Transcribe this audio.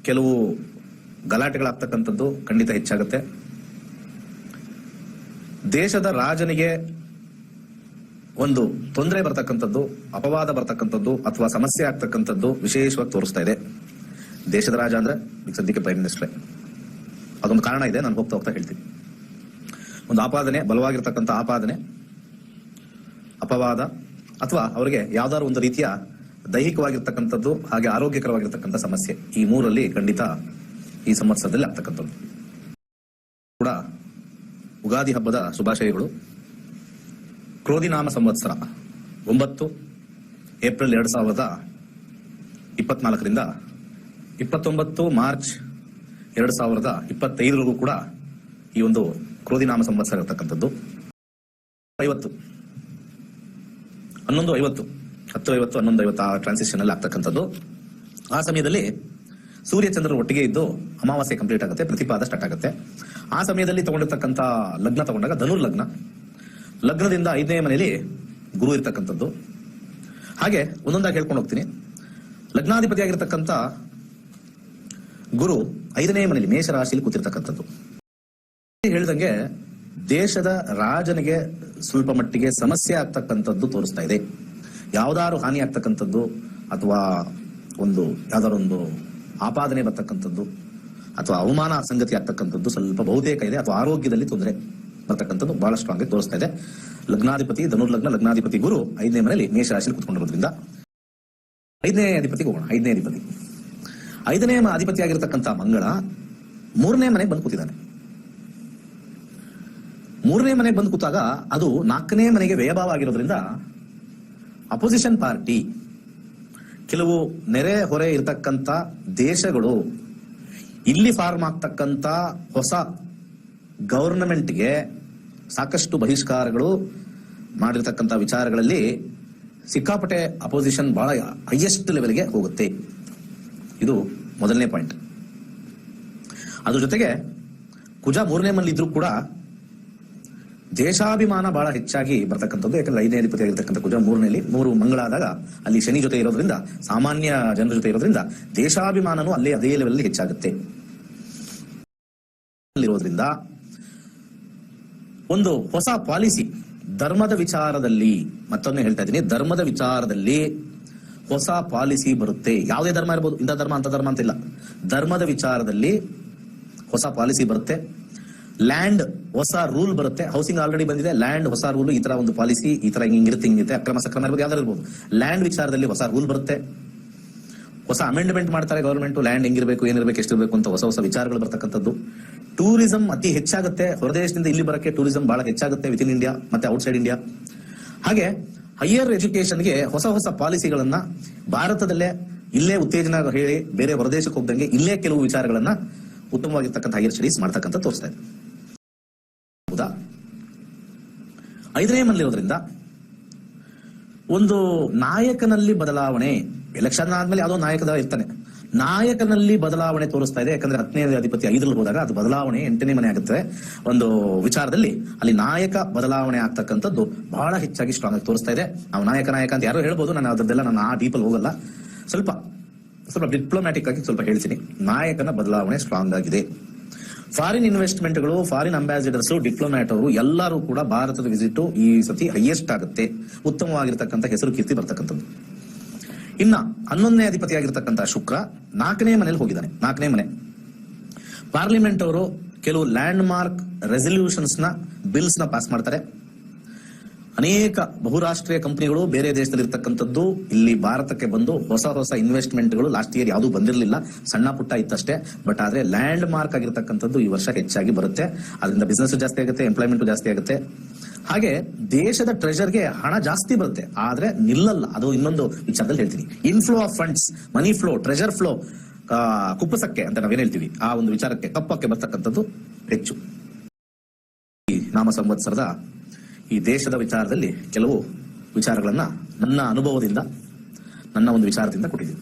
ಕೆಲವು ಗಲಾಟೆಗಳಾಗ್ತಕ್ಕಂಥದ್ದು ಖಂಡಿತ ಹೆಚ್ಚಾಗುತ್ತೆ. ದೇಶದ ರಾಜನಿಗೆ ಒಂದು ತೊಂದರೆ ಬರ್ತಕ್ಕಂಥದ್ದು, ಅಪವಾದ ಬರ್ತಕ್ಕಂಥದ್ದು ಅಥವಾ ಸಮಸ್ಯೆ ಆಗ್ತಕ್ಕಂಥದ್ದು ವಿಶೇಷವಾಗಿ ತೋರಿಸ್ತಾ ಇದೆ. ದೇಶದ ರಾಜ ಅಂದ್ರೆ ಈಗ ಸದ್ಯಕ್ಕೆ ಪ್ರೈಮ್ ಮಿನಿಸ್ಟರ್. ಅದೊಂದು ಕಾರಣ ಇದೆ, ನಾನು ಹೋಗ್ತಾ ಹೇಳ್ತೀನಿ. ಒಂದು ಆಪಾದನೆ, ಬಲವಾಗಿರ್ತಕ್ಕಂಥ ಆಪಾದನೆ, ಅಪವಾದ ಅಥವಾ ಅವರಿಗೆ ಯಾವ್ದಾದ್ರು ಒಂದು ರೀತಿಯ ದೈಹಿಕವಾಗಿರ್ತಕ್ಕಂಥದ್ದು ಹಾಗೆ ಆರೋಗ್ಯಕರವಾಗಿರ್ತಕ್ಕಂಥ ಸಮಸ್ಯೆ, ಈ ಮೂರಲ್ಲಿ ಖಂಡಿತ ಈ ಸಂವತ್ಸರದಲ್ಲಿ ಆಗ್ತಕ್ಕಂಥದ್ದು. ಕೂಡ ಉಗಾದಿ ಹಬ್ಬದ ಶುಭಾಶಯಗಳು. ಕ್ರೋಧಿನಾಮ ಸಂವತ್ಸರ 9 ಏಪ್ರಿಲ್ 2024ರಿಂದ 29 ಮಾರ್ಚ್ 2025 ಕೂಡ ಈ ಒಂದು ಕ್ರೋಧಿನಾಮ ಸಂವತ್ಸರ ಇರತಕ್ಕಂಥದ್ದು. 50 11:50 10:50 11:50 ಆ ಟ್ರಾನ್ಸಿಷನ್ ಅಲ್ಲಿ ಆಗ್ತಕ್ಕಂಥದ್ದು. ಆ ಸಮಯದಲ್ಲಿ ಸೂರ್ಯಚಂದ್ರರು ಒಟ್ಟಿಗೆ ಇದ್ದು ಅಮಾವಾಸ್ಯೆ ಕಂಪ್ಲೀಟ್ ಆಗುತ್ತೆ, ಪ್ರತಿಪಾದ ಸ್ಟಾರ್ಟ್ ಆಗುತ್ತೆ. ಆ ಸಮಯದಲ್ಲಿ ತಗೊಂಡಿರ್ತಕ್ಕಂಥ ಲಗ್ನ ತಗೊಂಡಾಗ ಧನುರ್ ಲಗ್ನ, ಲಗ್ನದಿಂದ 5ನೇ ಮನೆಯಲ್ಲಿ ಗುರು ಇರ್ತಕ್ಕಂಥದ್ದು. ಹಾಗೆ ಒಂದೊಂದಾಗಿ ಹೇಳ್ಕೊಂಡು ಹೋಗ್ತೀನಿ. ಲಗ್ನಾಧಿಪತಿಯಾಗಿರ್ತಕ್ಕಂಥ ಗುರು 5ನೇ ಮನೆಯಲ್ಲಿ ಮೇಷರಾಶಿಯಲ್ಲಿ ಕೂತಿರ್ತಕ್ಕಂಥದ್ದು. ಹೇಳಿದಂಗೆ ದೇಶದ ರಾಜನಿಗೆ ಸ್ವಲ್ಪ ಮಟ್ಟಿಗೆ ಸಮಸ್ಯೆ ಆಗ್ತಕ್ಕಂಥದ್ದು ತೋರಿಸ್ತಾ ಇದೆ. ಯಾವ್ದಾದ್ರು ಹಾನಿ ಆಗ್ತಕ್ಕಂಥದ್ದು ಅಥವಾ ಯಾವ್ದಾದ್ರು ಒಂದು ಆಪಾದನೆ ಬರ್ತಕ್ಕಂಥದ್ದು ಅಥವಾ ಅವಮಾನ ಸಂಗತಿ ಆಗ್ತಕ್ಕಂಥದ್ದು ಸ್ವಲ್ಪ ಬಹುತೇಕ ಇದೆ. ಅಥವಾ ಆರೋಗ್ಯದಲ್ಲಿ ತೊಂದರೆ ಬರ್ತಕ್ಕಂಥದ್ದು ಬಹಳ ಸ್ಟ್ರಾಂಗ್ ಆಗಿ ತೋರಿಸ್ತಾ ಇದೆ. ಲಗ್ನಾಧಿಪತಿ ಧನುರ್ ಲಗ್ನ, ಲಗ್ನಾಧಿಪತಿ ಗುರು 5ನೇ ಮನೆಯಲ್ಲಿ ಮೇಷರಾಶಿಯಲ್ಲಿ ಕೂತ್ಕೊಂಡಿರೋದ್ರಿಂದ 5ನೇ ಅಧಿಪತಿಗೆ ಹೋಗೋಣ. 5ನೇ ಅಧಿಪತಿಯಾಗಿರ್ತಕ್ಕಂಥ ಮಂಗಳ 3ನೇ ಮನೆಗೆ ಬಂದು ಕೂತಿದ್ದಾನೆ. 3ನೇ ಮನೆಗೆ ಬಂದು ಕೂತಾಗ ಅದು 4ನೇ ಮನೆಗೆ ವ್ಯಯಭಾವ ಆಗಿರೋದ್ರಿಂದ ಅಪೋಸಿಷನ್ ಪಾರ್ಟಿ, ಕೆಲವು ನೆರೆ ಹೊರೆ ಇರತಕ್ಕಂಥ ದೇಶಗಳು, ಇಲ್ಲಿ ಫಾರ್ಮ್ ಆಗ್ತಕ್ಕಂಥ ಹೊಸ ಗವರ್ನಮೆಂಟ್ಗೆ ಸಾಕಷ್ಟು ಬಹಿಷ್ಕಾರಗಳು ಮಾಡಿರ್ತಕ್ಕಂಥ ವಿಚಾರಗಳಲ್ಲಿ ಸಿಕ್ಕಾಪಟ್ಟೆ ಅಪೋಸಿಷನ್ ಬಹಳ ಹೈಯೆಸ್ಟ್ ಲೆವೆಲ್ಗೆ ಹೋಗುತ್ತೆ. ಇದು ಮೊದಲನೇ ಪಾಯಿಂಟ್. ಅದ್ರ ಜೊತೆಗೆ ಕುಜ 3ನೇ ಮನೆಯಲ್ಲಿ ಇದ್ರೂ ಕೂಡ ದೇಶಾಭಿಮಾನ ಬಹಳ ಹೆಚ್ಚಾಗಿ ಬರ್ತಕ್ಕಂಥದ್ದು. ಯಾಕಂದ್ರೆ 5ನೇ ಅಧಿಪತಿ ಆಗಿರ್ತಕ್ಕಂಥ ಕುಜ 3ನೇಲಿ 3 ಮಂಗಳಾದಾಗ ಅಲ್ಲಿ ಶನಿ ಜೊತೆ ಇರೋದ್ರಿಂದ, ಸಾಮಾನ್ಯ ಜನರ ಜೊತೆ ಇರೋದ್ರಿಂದ ದೇಶಾಭಿಮಾನನೂ ಅದೇ ಲೆವೆಲ್ ಹೆಚ್ಚಾಗುತ್ತೆ. ಇರೋದ್ರಿಂದ ಒಂದು ಹೊಸ ಪಾಲಿಸಿ ಧರ್ಮದ ವಿಚಾರದಲ್ಲಿ, ಮತ್ತೊಮ್ಮೆ ಹೇಳ್ತಾ ಇದ್ದೀನಿ, ಧರ್ಮದ ವಿಚಾರದಲ್ಲಿ ಹೊಸ ಪಾಲಿಸಿ ಬರುತ್ತೆ. ಯಾವುದೇ ಧರ್ಮ ಇರ್ಬೋದು, ಇಂಥ ಧರ್ಮ ಅಂತ ಧರ್ಮ ಅಂತಿಲ್ಲ. ಧರ್ಮದ ವಿಚಾರದಲ್ಲಿ ಹೊಸ ಪಾಲಿಸಿ ಬರುತ್ತೆ. ಲ್ಯಾಂಡ್ ಹೊಸ ರೂಲ್ ಬರುತ್ತೆ. ಹೌಸಿಂಗ್ ಆಲ್ರೆಡಿ ಬಂದಿದೆ, ಲ್ಯಾಂಡ್ ಹೊಸ ರೂಲ್, ಈ ತರ ಒಂದು ಪಾಲಿಸಿ, ಈ ತರ ಹಿಂಗಿರುತ್ತೆ, ಅಕ್ರಮ ಸಕ್ರಮ ಇರ್ಬೋದು, ಯಾವ್ದಾರು ಇರ್ಬೋದು. ಲ್ಯಾಂಡ್ ವಿಚಾರದಲ್ಲಿ ಹೊಸ ರೂಲ್ ಬರುತ್ತೆ. ಹೊಸ ಅಮೆಂಡ್ಮೆಂಟ್ ಮಾಡ್ತಾರೆ ಗವರ್ಮೆಂಟ್, ಲ್ಯಾಂಡ್ ಹೆಂಗಿರ್ಬೇಕು, ಏನಿರ್ಬೇಕು, ಎಷ್ಟಿರ್ಬೇಕು ಅಂತ ಹೊಸ ವಿಚಾರಗಳು ಬರ್ತಕ್ಕಂಥದ್ದು. ಟೂರಿಸಂ ಅತಿ ಹೆಚ್ಚಾಗುತ್ತೆ. ಹೊರದೇಶದಿಂದ ಇಲ್ಲಿ ಬರಕ್ಕೆ ಟೂರಿಸಂ ಬಹಳ ಹೆಚ್ಚಾಗುತ್ತೆ, ವಿತ್ ಇನ್ ಇಂಡಿಯಾ ಮತ್ತೆ ಔಟ್ಸೈಡ್ ಇಂಡಿಯಾ. ಹಾಗೆ ಹೈಯರ್ ಎಜುಕೇಶನ್ಗೆ ಹೊಸ ಪಾಲಿಸಿಗಳನ್ನ ಭಾರತದಲ್ಲೇ ಇಲ್ಲೇ ಉತ್ತೇಜನ ಹೇಳಿ ಬೇರೆ ಹೊರದೇಶಕ್ಕೆ ಹೋಗ್ದಂಗೆ ಇಲ್ಲೇ ಕೆಲವು ವಿಚಾರಗಳನ್ನ ಉತ್ತಮವಾಗಿರ್ತಕ್ಕಂಥ ಹೈಯರ್ ಸ್ಟಡೀಸ್ ಮಾಡ್ತಕ್ಕಂಥ ತೋರಿಸ್ತಾ ಇದೆ. ಹೌದಾ? 5ನೇ ಮನೆಯಲ್ಲಿರೋದ್ರಿಂದ ಒಂದು ನಾಯಕನಲ್ಲಿ ಬದಲಾವಣೆ, ಎಲೆಕ್ಷನ್ ಆದ್ಮೇಲೆ ಯಾವುದೋ ನಾಯಕದ ಇರ್ತಾನೆ, ನಾಯಕನಲ್ಲಿ ಬದಲಾವಣೆ ತೋರಿಸ್ತಾ ಇದೆ. ಯಾಕಂದ್ರೆ 10ನೇ ಅಧಿಪತಿ 5ರಲ್ಲಿ ಹೋದಾಗ ಅದು ಬದಲಾವಣೆ 8ನೇ ಮನೆ ಆಗುತ್ತೆ. ಒಂದು ವಿಚಾರದಲ್ಲಿ ಅಲ್ಲಿ ನಾಯಕ ಬದಲಾವಣೆ ಆಗ್ತಕ್ಕಂಥದ್ದು ಬಹಳ ಹೆಚ್ಚಾಗಿ ಸ್ಟ್ರಾಂಗ್ ಆಗಿ ತೋರಿಸ್ತಾ ಇದೆ. ನಾವು ನಾಯಕ ಅಂತ ಯಾರೋ ಹೇಳ್ಬೋದು, ನಾನು ಅದರದೆಲ್ಲ ನಾನು ಆ ಡೀಪಲ್ಲಿ ಹೋಗಲ್ಲ. ಸ್ವಲ್ಪ ಡಿಪ್ಲೊಮ್ಯಾಟಿಕ್ ಆಗಿ ಸ್ವಲ್ಪ ಹೇಳ್ತೀನಿ. ನಾಯಕನ ಬದಲಾವಣೆ ಸ್ಟ್ರಾಂಗ್ ಆಗಿದೆ. ಫಾರಿನ್ ಇನ್ವೆಸ್ಟ್ಮೆಂಟ್ಗಳು, ಫಾರಿನ್ ಅಂಬಾಸಿಡರ್ಸ್, ಡಿಪ್ಲೊಮ್ಯಾಟ್ ಅವರು ಎಲ್ಲರೂ ಕೂಡ ಭಾರತದ ವಿಸಿಟ್ ಈ ಸತಿ ಹೈಯೆಸ್ಟ್ ಆಗುತ್ತೆ. ಉತ್ತಮವಾಗಿರ್ತಕ್ಕಂಥ ಹೆಸರು ಕೀರ್ತಿ ಬರ್ತಕ್ಕಂಥದ್ದು. ಇನ್ನ 11ನೇ ಅಧಿಪತಿಯಾಗಿರ್ತಕ್ಕಂಥ ಶುಕ್ರ 4ನೇ ಮನೆಯಲ್ಲಿ ಹೋಗಿದ್ದಾನೆ. 4ನೇ ಮನೆ ಪಾರ್ಲಿಮೆಂಟ್ ಅವರು ಕೆಲವು ಲ್ಯಾಂಡ್ ಮಾರ್ಕ್ ರೆಸಲ್ಯೂಷನ್ಸ್ ನ ಬಿಲ್ಸ್ ನ ಪಾಸ್ ಮಾಡ್ತಾರೆ. ಅನೇಕ ಬಹುರಾಷ್ಟ್ರೀಯ ಕಂಪನಿಗಳು ಬೇರೆ ದೇಶದಲ್ಲಿ ಇರ್ತಕ್ಕಂಥದ್ದು ಇಲ್ಲಿ ಭಾರತಕ್ಕೆ ಬಂದು ಹೊಸ ಇನ್ವೆಸ್ಟ್ಮೆಂಟ್ಗಳು ಲಾಸ್ಟ್ ಇಯರ್ ಯಾವುದು ಬಂದಿರಲಿಲ್ಲ, ಸಣ್ಣ ಪುಟ್ಟ ಇತ್ತಷ್ಟೇ. ಬಟ್ ಆದ್ರೆ ಲ್ಯಾಂಡ್ ಮಾರ್ಕ್ ಆಗಿರ್ತಕ್ಕಂಥದ್ದು ಈ ವರ್ಷ ಹೆಚ್ಚಾಗಿ ಬರುತ್ತೆ. ಅದರಿಂದ ಬಿಸ್ನೆಸ್ ಜಾಸ್ತಿ ಆಗುತ್ತೆ, ಎಂಪ್ಲಾಯ್ಮೆಂಟ್ ಜಾಸ್ತಿ ಆಗುತ್ತೆ. ಹಾಗೆ ದೇಶದ ಟ್ರೆಜರ್ಗೆ ಹಣ ಜಾಸ್ತಿ ಬರುತ್ತೆ, ಆದ್ರೆ ನಿಲ್ಲಲ್ಲ. ಅದು ಇನ್ನೊಂದು ವಿಚಾರದಲ್ಲಿ ಹೇಳ್ತೀನಿ. Inflow of funds, money flow, treasure flow, ಕುಪ್ಪಸಕ್ಕೆ ಅಂತ ನಾವೇನ್ ಹೇಳ್ತೀವಿ, ಆ ಒಂದು ವಿಚಾರಕ್ಕೆ ಕಪ್ಪಕ್ಕೆ ಬರ್ತಕ್ಕಂಥದ್ದು ಹೆಚ್ಚು. ಈ ನಾಮ ಸಂವತ್ಸರದ ಈ ದೇಶದ ವಿಚಾರದಲ್ಲಿ ಕೆಲವು ವಿಚಾರಗಳನ್ನ ನನ್ನ ಅನುಭವದಿಂದ, ನನ್ನ ಒಂದು ವಿಚಾರದಿಂದ ಕೊಟ್ಟಿದ್ದೀನಿ.